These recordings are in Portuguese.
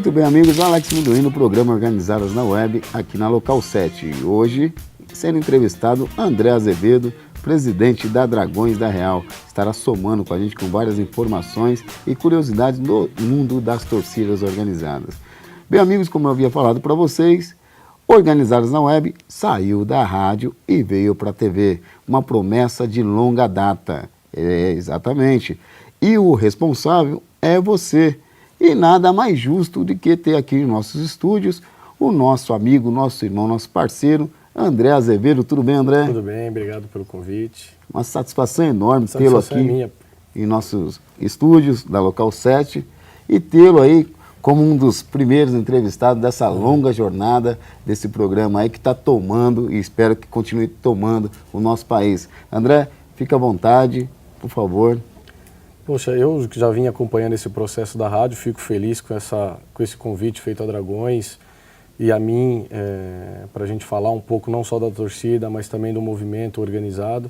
Muito bem, amigos, Alex Munduim, programa Organizadas na Web, aqui na Local 7. E hoje, sendo entrevistado, André Azevedo, presidente da Dragões da Real. Estará somando com a gente com várias informações e curiosidades do mundo das torcidas organizadas. Bem, amigos, como eu havia falado para vocês, Organizadas na Web saiu da rádio e veio para a TV. Uma promessa de longa data. Exatamente. E o responsável é você. E nada mais justo do que ter aqui em nossos estúdios o nosso amigo, nosso irmão, nosso parceiro, André Azevedo. Tudo bem, André? Tudo bem, obrigado pelo convite. Uma satisfação enorme tê-lo aqui em nossos estúdios da Local 7 e tê-lo aí como um dos primeiros entrevistados dessa longa jornada desse programa aí que está tomando e espero que continue tomando o nosso país. André, fica à vontade, por favor. Poxa, eu já vim acompanhando esse processo da rádio, fico feliz com esse convite feito a Dragões e a mim, para a gente falar um pouco não só da torcida, mas também do movimento organizado.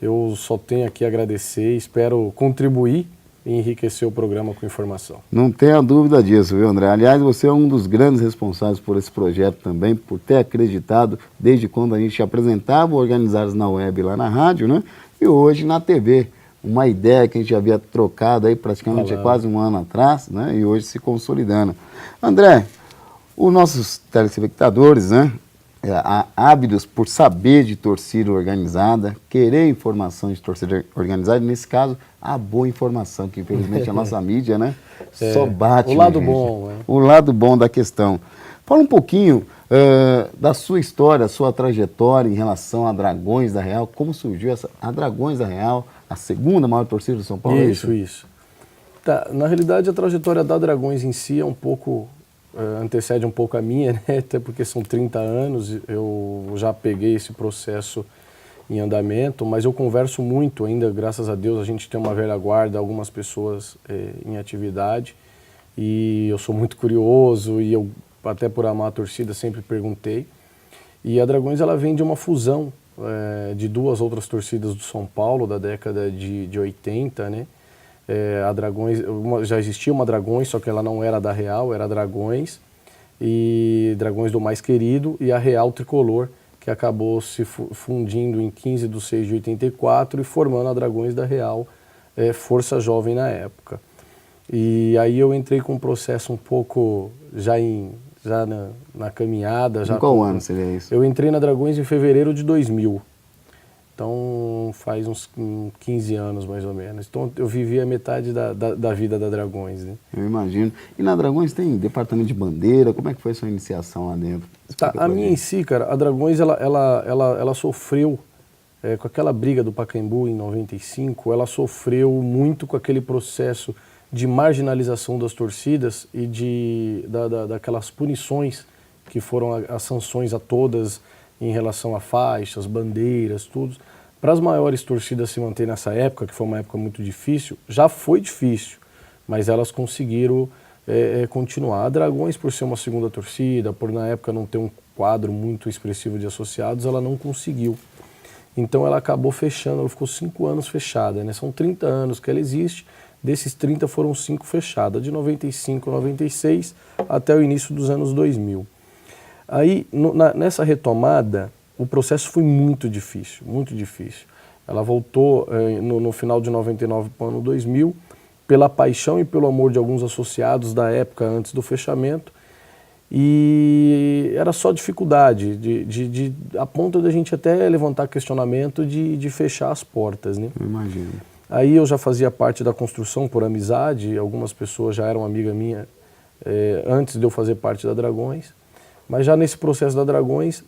Eu só tenho aqui a agradecer, espero contribuir e enriquecer o programa com informação. Não tenha dúvida disso, viu, André? Aliás, você é um dos grandes responsáveis por esse projeto também, por ter acreditado desde quando a gente apresentava Organizados na Web lá na rádio, né? E hoje na TV. Uma ideia que a gente havia trocado aí praticamente há quase um ano atrás, né? E hoje se consolidando. André, os nossos telespectadores, né? Ávidos por saber de torcida organizada, querer informação de torcida organizada, e nesse caso, a boa informação, que infelizmente a nossa mídia, né? Só bate. O lado bom, né? O lado bom da questão. Fala um pouquinho da sua história, sua trajetória em relação a Dragões da Real, como surgiu a Dragões da Real, a segunda maior torcida do São Paulo? Isso. Tá, na realidade, a trajetória da Dragões em si é um pouco, antecede um pouco a minha, né? Até porque são 30 anos, eu já peguei esse processo em andamento, mas eu converso muito ainda, graças a Deus, a gente tem uma velha guarda, algumas pessoas em atividade, e eu sou muito curioso, e eu, até por amar a torcida, sempre perguntei. E a Dragões, ela vem de uma fusão de duas outras torcidas do São Paulo, da década de 80, né? A Dragões, já existia uma Dragões, só que ela não era da Real, era Dragões, e Dragões do Mais Querido, e a Real Tricolor, que acabou se fundindo em 15/6/84 e formando a Dragões da Real, Força Jovem na época. E aí eu entrei com um processo um pouco já na caminhada. Em qual ano seria isso? Eu entrei na Dragões em fevereiro de 2000. Então faz uns 15 anos mais ou menos. Então eu vivi a metade da vida da Dragões, né? Eu imagino. E na Dragões tem departamento de bandeira? Como é que foi a sua iniciação lá dentro? Tá, a minha em si, cara, a Dragões ela sofreu com aquela briga do Pacaembu em 95, ela sofreu muito com aquele processo de marginalização das torcidas e daquelas punições que foram as sanções a todas em relação a faixas, bandeiras, tudo. Para as maiores torcidas se manter nessa época, que foi uma época muito difícil, já foi difícil, mas elas conseguiram continuar. A Dragões, por ser uma segunda torcida, por na época não ter um quadro muito expressivo de associados, ela não conseguiu. Então ela acabou fechando, ela ficou 5 anos fechada, né? São 30 anos que ela existe. Desses 30 foram 5 fechadas, de 95 a 96 até o início dos anos 2000. Aí, nessa retomada, o processo foi muito difícil, muito difícil. Ela voltou no final de 99 para o ano 2000, pela paixão e pelo amor de alguns associados da época antes do fechamento, e era só dificuldade, a ponto de a gente até levantar questionamento de fechar as portas, né? Eu imagino. Aí eu já fazia parte da construção por amizade, algumas pessoas já eram amiga minha antes de eu fazer parte da Dragões, mas já nesse processo da Dragões,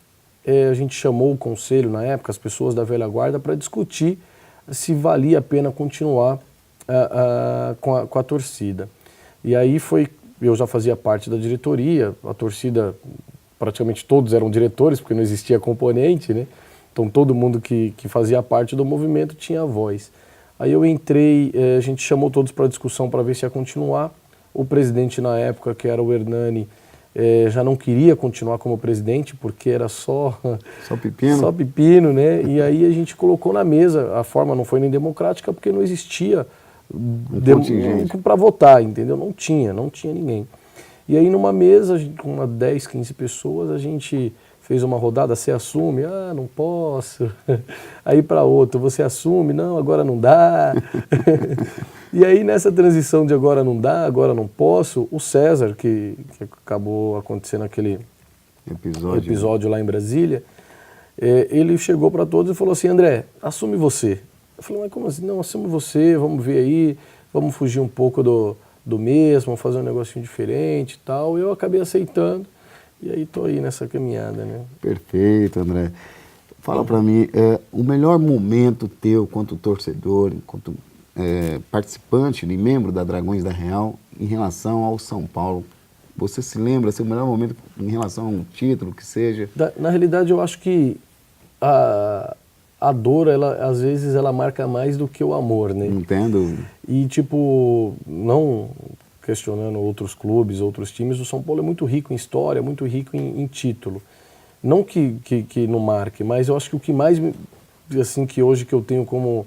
a gente chamou o conselho na época, as pessoas da velha guarda, para discutir se valia a pena continuar com a torcida. E aí eu já fazia parte da diretoria, a torcida, praticamente todos eram diretores, porque não existia componente, né? Então todo mundo que fazia parte do movimento tinha voz. Aí eu entrei, a gente chamou todos para discussão para ver se ia continuar. O presidente na época, que era o Hernani, já não queria continuar como presidente, porque era só pepino. Só pepino, né? E aí a gente colocou na mesa, a forma não foi nem democrática, porque não existia para votar, entendeu? Não tinha ninguém. E aí numa mesa, com umas 10, 15 pessoas, a gente fez uma rodada, você assume? Ah, não posso. Aí para outro, você assume? Não, agora não dá. E aí nessa transição de agora não dá, agora não posso, o César, que acabou acontecendo aquele episódio lá em Brasília, ele chegou para todos e falou assim, André, assume você. Eu falei, mas como assim? Não, assume você, vamos ver aí, vamos fugir um pouco do mesmo, vamos fazer um negocinho diferente e tal. Eu acabei aceitando e aí tô aí nessa caminhada, né? Perfeito, André. Fala para mim, o melhor momento teu quanto torcedor, enquanto participante e membro da Dragões da Real em relação ao São Paulo. Você se lembra, seu melhor momento em relação a um título, que seja? Na realidade, eu acho que a dor, às vezes, ela marca mais do que o amor, né? Entendo. E, tipo, não questionando outros clubes, outros times, o São Paulo é muito rico em história, muito rico em título. Não que não marque, mas eu acho que o que mais, assim, que hoje que eu tenho como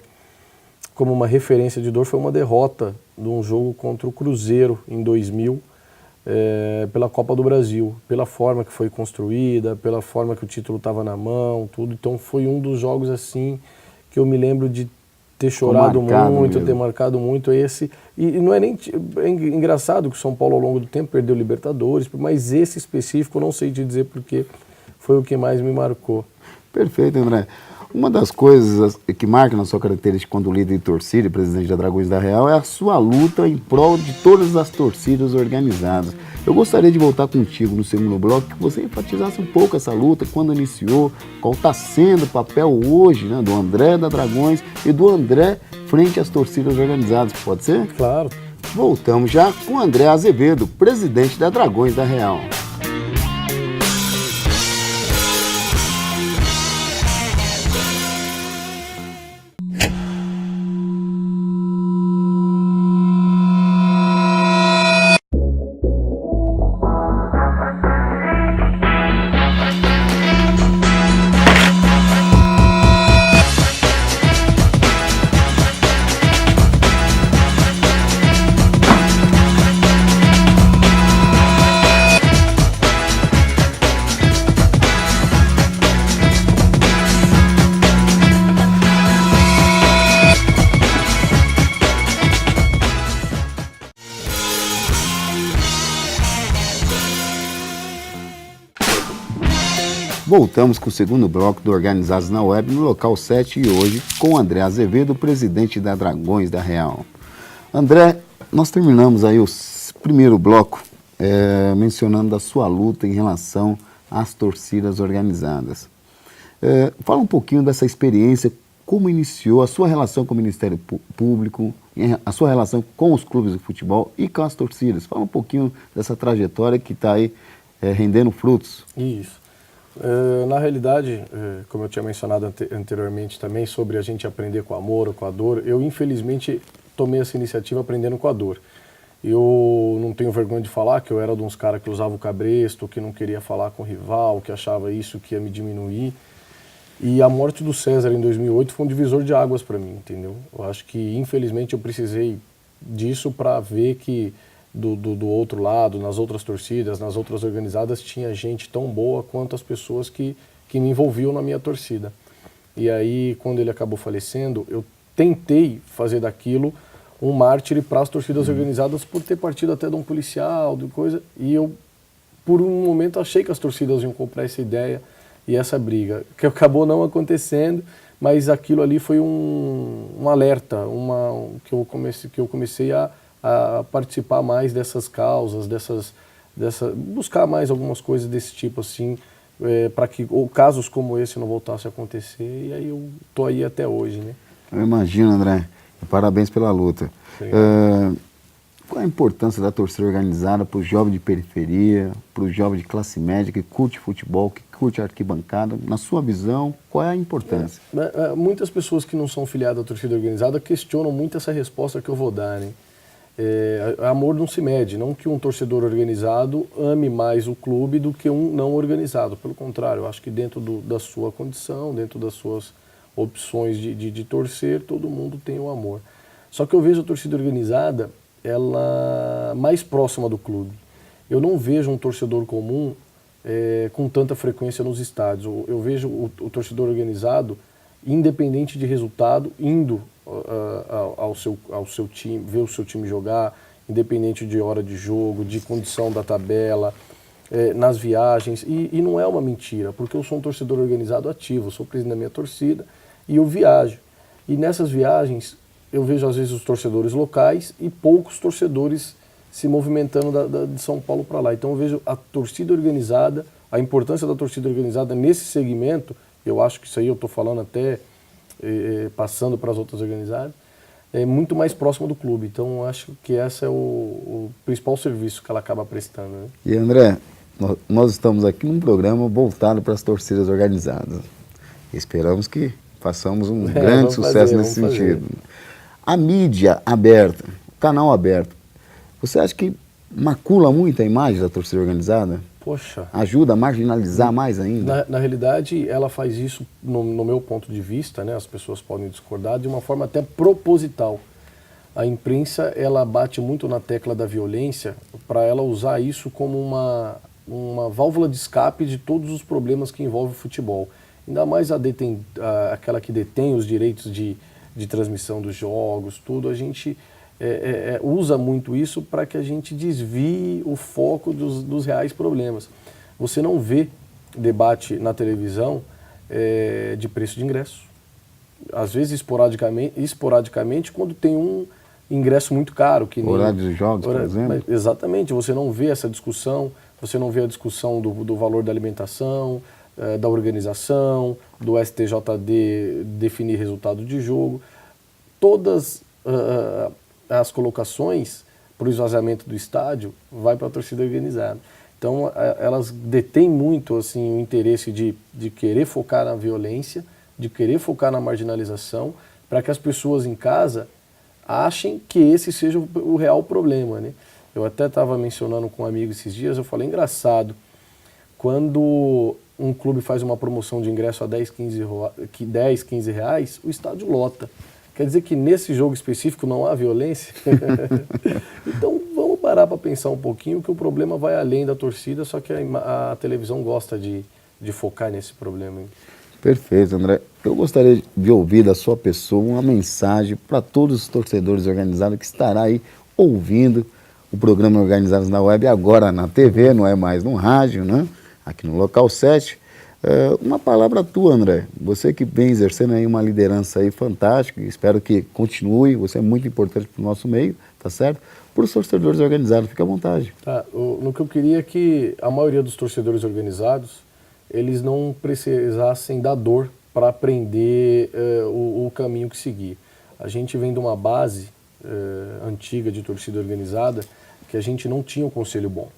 uma referência de dor foi uma derrota de um jogo contra o Cruzeiro em 2000, pela Copa do Brasil, pela forma que foi construída, pela forma que o título estava na mão, tudo. Então foi um dos jogos assim que eu me lembro de ter chorado muito, mesmo. Ter marcado muito esse. E não é nem é engraçado que o São Paulo ao longo do tempo perdeu Libertadores, mas esse específico eu não sei te dizer porque foi o que mais me marcou. Perfeito, André. Uma das coisas que marca na sua característica quando líder de torcida e presidente da Dragões da Real é a sua luta em prol de todas as torcidas organizadas. Eu gostaria de voltar contigo no segundo bloco, que você enfatizasse um pouco essa luta, quando iniciou, qual está sendo o papel hoje, né, do André da Dragões e do André frente às torcidas organizadas, pode ser? Claro. Voltamos já com André Azevedo, presidente da Dragões da Real. Voltamos com o segundo bloco do Organizados na Web no Local 7 e hoje com o André Azevedo, presidente da Dragões da Real. André, nós terminamos aí o primeiro bloco mencionando a sua luta em relação às torcidas organizadas. Fala um pouquinho dessa experiência, como iniciou a sua relação com o Ministério Público, a sua relação com os clubes de futebol e com as torcidas. Fala um pouquinho dessa trajetória que está aí rendendo frutos. Isso. Na realidade, como eu tinha mencionado anteriormente também, sobre a gente aprender com o amor ou com a dor, eu infelizmente tomei essa iniciativa aprendendo com a dor. Eu não tenho vergonha de falar que eu era de uns caras que usava o cabresto, que não queria falar com o rival, que achava isso que ia me diminuir. E a morte do César em 2008 foi um divisor de águas para mim, entendeu? Eu acho que infelizmente eu precisei disso para ver que do outro lado, nas outras torcidas, nas outras organizadas, tinha gente tão boa quanto as pessoas que me envolviam na minha torcida. E aí, quando ele acabou falecendo, eu tentei fazer daquilo um mártir para as torcidas organizadas por ter partido até de um policial, de coisa, e eu, por um momento, achei que as torcidas iam comprar essa ideia e essa briga, que acabou não acontecendo, mas aquilo ali foi um alerta, que eu comecei a participar mais dessas causas, buscar mais algumas coisas desse tipo assim, para que casos como esse não voltassem a acontecer, e aí eu tô aí até hoje, né? Eu imagino, André. Parabéns pela luta. Qual a importância da torcida organizada para o jovem de periferia, para o jovem de classe média que curte futebol, que curte arquibancada? Na sua visão, qual é a importância? Muitas pessoas que não são filiadas à torcida organizada questionam muito essa resposta que eu vou dar, né? Amor não se mede, não que um torcedor organizado ame mais o clube do que um não organizado. Pelo contrário, eu acho que dentro da sua condição, dentro das suas opções de torcer, todo mundo tem o amor. Só que eu vejo a torcida organizada ela mais próxima do clube. eu não vejo um torcedor comum com tanta frequência nos estádios. Eu vejo o torcedor organizado, independente de resultado, indo ao seu time, ver o seu time jogar, independente de hora de jogo, de condição da tabela, nas viagens. E não é uma mentira, porque eu sou um torcedor organizado ativo, eu sou presidente da minha torcida e eu viajo. E nessas viagens eu vejo às vezes os torcedores locais e poucos torcedores se movimentando de São Paulo para lá. Então eu vejo a torcida organizada, a importância da torcida organizada nesse segmento. Eu acho que isso aí eu estou falando até passando para as outras organizadas, é muito mais próximo do clube. Então acho que esse é o principal serviço que ela acaba prestando, né? E André, nós estamos aqui num programa voltado para as torcidas organizadas. Esperamos que façamos um grande sucesso nesse sentido. A mídia aberta, o canal aberto, você acha que macula muito a imagem da torcida organizada? Poxa. Ajuda a marginalizar mais ainda? Na realidade, ela faz isso, no meu ponto de vista, né, as pessoas podem discordar, de uma forma até proposital. A imprensa, ela bate muito na tecla da violência para ela usar isso como uma válvula de escape de todos os problemas que envolvem o futebol. Ainda mais aquela que detém os direitos de transmissão dos jogos, tudo, a gente usa muito isso para que a gente desvie o foco dos reais problemas. Você não vê debate na televisão de preço de ingresso. Às vezes, esporadicamente, quando tem um ingresso muito caro. Que nem horário dos jogos, por exemplo? Exatamente, você não vê essa discussão, você não vê a discussão do valor da alimentação, da organização, do STJD definir resultado de jogo. Todas as colocações para o esvaziamento do estádio vai para a torcida organizada. Então, elas detêm muito assim, o interesse de querer focar na violência, de querer focar na marginalização, para que as pessoas em casa achem que esse seja o real problema, né? Eu até estava mencionando com um amigo esses dias, eu falei, engraçado, quando um clube faz uma promoção de ingresso a 10, 15 reais, o estádio lota. Quer dizer que nesse jogo específico não há violência? Então vamos parar para pensar um pouquinho que o problema vai além da torcida, só que a televisão gosta de focar nesse problema. Perfeito, André. Eu gostaria de ouvir da sua pessoa uma mensagem para todos os torcedores organizados que estará aí ouvindo o programa Organizados na Web, agora na TV, não é mais no rádio, né? Aqui no Local 7. Uma palavra tua, André. Você que vem exercendo aí uma liderança aí fantástica, espero que continue, você é muito importante para o nosso meio, tá certo? Para os torcedores organizados, fica à vontade. Tá, no que eu queria é que a maioria dos torcedores organizados, eles não precisassem da dor para aprender o caminho que seguir. A gente vem de uma base antiga de torcida organizada que a gente não tinha um conselho bom.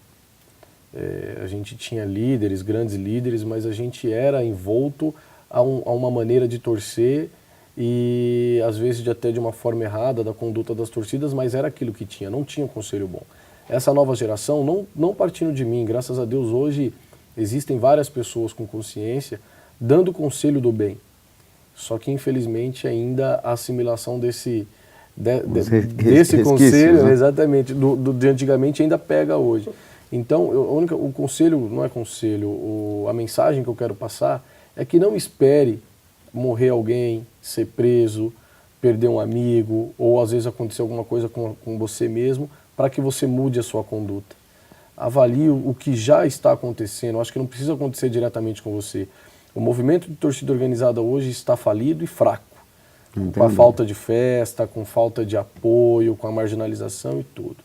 A gente tinha líderes, grandes líderes, mas a gente era envolto a uma maneira de torcer e às vezes até de uma forma errada da conduta das torcidas, mas era aquilo que tinha, não tinha um conselho bom. Essa nova geração, não partindo de mim, graças a Deus hoje existem várias pessoas com consciência dando conselho do bem, só que infelizmente ainda a assimilação desse conselho, né? Exatamente, de antigamente ainda pega hoje. Então, o conselho, não é conselho, a mensagem que eu quero passar é que não espere morrer alguém, ser preso, perder um amigo, ou às vezes acontecer alguma coisa com você mesmo, para que você mude a sua conduta. Avalie o que já está acontecendo, eu acho que não precisa acontecer diretamente com você. O movimento de torcida organizada hoje está falido e fraco, com a falta de festa, com falta de apoio, com a marginalização e tudo.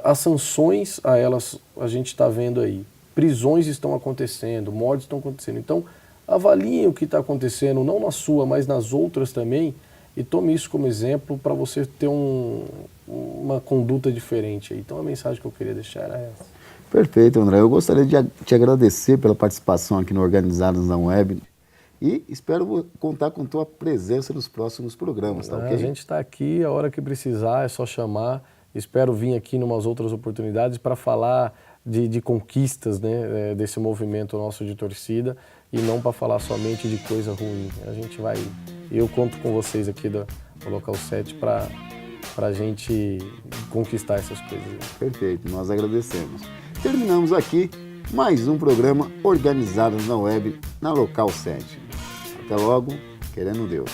As sanções a elas a gente está vendo aí, prisões estão acontecendo, mortes estão acontecendo, então avaliem o que está acontecendo, não na sua, mas nas outras também, e tome isso como exemplo para você ter uma conduta diferente. Então a mensagem que eu queria deixar era essa. Perfeito, André. Eu gostaria de te agradecer pela participação aqui no Organizados na Web e espero contar com tua presença nos próximos programas, tá ok? A gente está aqui, a hora que precisar é só chamar. Espero vir aqui em umas outras oportunidades para falar de conquistas, né, desse movimento nosso de torcida e não para falar somente de coisa ruim. Eu conto com vocês aqui do Local 7 para para a gente conquistar essas coisas. Perfeito, nós agradecemos. Terminamos aqui mais um programa Organizados na Web, na Local 7. Até logo, querendo Deus.